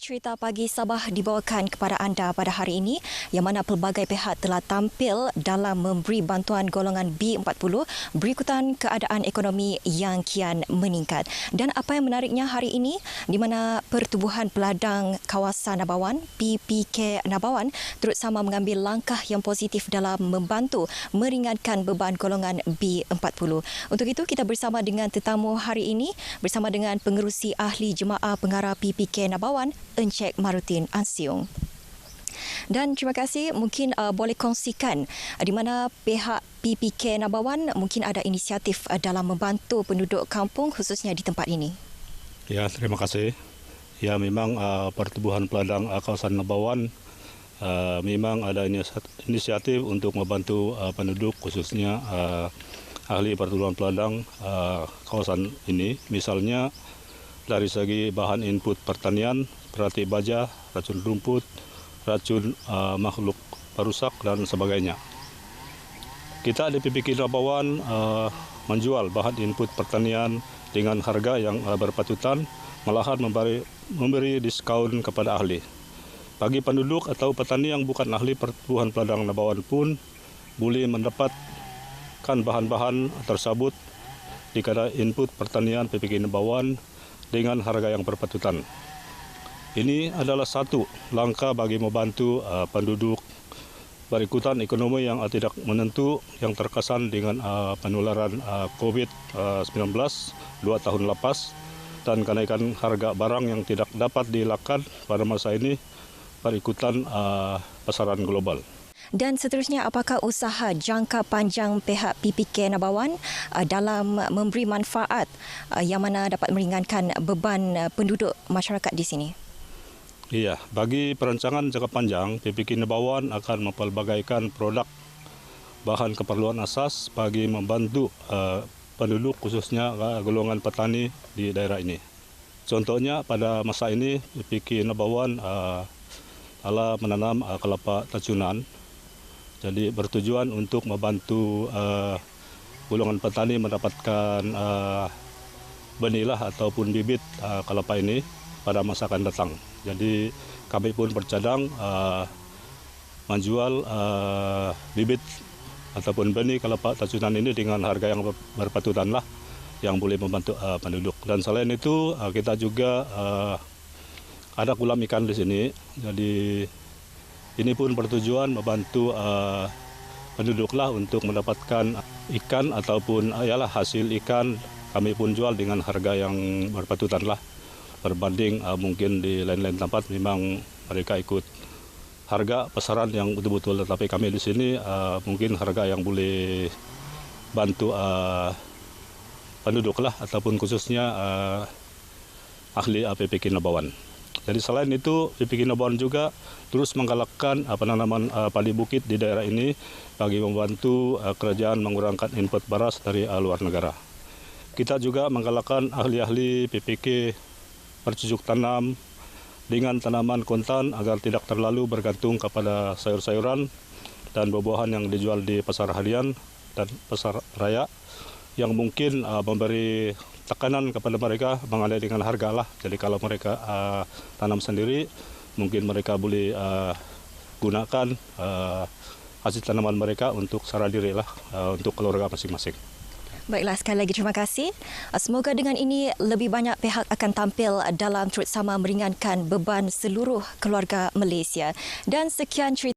Cerita Pagi Sabah dibawakan kepada anda pada hari ini yang mana pelbagai pihak telah tampil dalam memberi bantuan golongan B40 berikutan keadaan ekonomi yang kian meningkat. Dan apa yang menariknya hari ini di mana Pertubuhan Peladang Kawasan Nabawan PPK Nabawan turut sama mengambil langkah yang positif dalam membantu meringankan beban golongan B40. Untuk itu kita bersama dengan tetamu hari ini bersama dengan Pengerusi Ahli Jemaah Pengarah PPK Nabawan Encik Marutin Ansiung. Dan terima kasih, mungkin boleh kongsikan di mana pihak PPK Nabawan mungkin ada inisiatif dalam membantu penduduk kampung khususnya di tempat ini. Ya, terima kasih. Ya, memang Pertubuhan Peladang Kawasan Nabawan memang ada inisiatif untuk membantu penduduk khususnya ahli pertubuhan peladang kawasan ini. Misalnya dari segi bahan input pertanian, perati baja, racun rumput, racun makhluk perusak dan sebagainya. Kita di PPK Nabawan menjual bahan input pertanian dengan harga yang berpatutan, malahan memberi diskaun kepada ahli. Bagi penduduk atau petani yang bukan ahli Pertubuhan Peladang Nabawan pun boleh mendapatkan bahan-bahan tersebut di kedai input pertanian PPK Nabawan dengan harga yang berpatutan. Ini adalah satu langkah bagi membantu penduduk berikutan ekonomi yang tidak menentu yang terkesan dengan penularan COVID-19 2 tahun lepas dan kenaikan harga barang yang tidak dapat dielakkan pada masa ini berikutan pasaran global. Dan seterusnya, apakah usaha jangka panjang pihak PPK Nabawan dalam memberi manfaat yang mana dapat meringankan beban penduduk masyarakat di sini? Iya, bagi perancangan jangka panjang, PPK Nabawan akan mempelbagaikan produk bahan keperluan asas bagi membantu penduduk khususnya golongan petani di daerah ini. Contohnya pada masa ini PPK Nabawan telah menanam kelapa tacunan. Jadi bertujuan untuk membantu golongan petani mendapatkan benih ataupun bibit kelapa ini pada masa akan datang. Jadi kami pun bercadang menjual bibit ataupun benih kelapa tacunan ini dengan harga yang berpatutan lah yang boleh membantu penduduk. Dan selain itu kita juga ada kolam ikan di sini. Jadi ini pun bertujuan membantu penduduklah untuk mendapatkan ikan ataupun hasil ikan kami pun jual dengan harga yang berpatutan lah. Berbanding mungkin di lain-lain tempat memang mereka ikut harga pasaran yang betul-betul, tetapi kami di sini mungkin harga yang boleh bantu penduduk lah ataupun khususnya ahli PPK Nabawan. Jadi selain itu PPK Nabawan juga terus menggalakkan penanaman padi bukit di daerah ini bagi membantu kerajaan mengurangkan import beras dari luar negara. Kita juga menggalakkan ahli-ahli PPK bercocok tanam dengan tanaman kontan agar tidak terlalu bergantung kepada sayur-sayuran dan buah-buahan yang dijual di pasar harian dan pasar raya yang mungkin memberi tekanan kepada mereka mengenai dengan harga lah. Jadi kalau mereka tanam sendiri, mungkin mereka boleh gunakan hasil tanaman mereka untuk sara diri lah, untuk keluarga masing-masing. Baiklah, sekali lagi terima kasih. Semoga dengan ini lebih banyak pihak akan tampil dalam turut sama meringankan beban seluruh keluarga Malaysia. Dan sekian cerita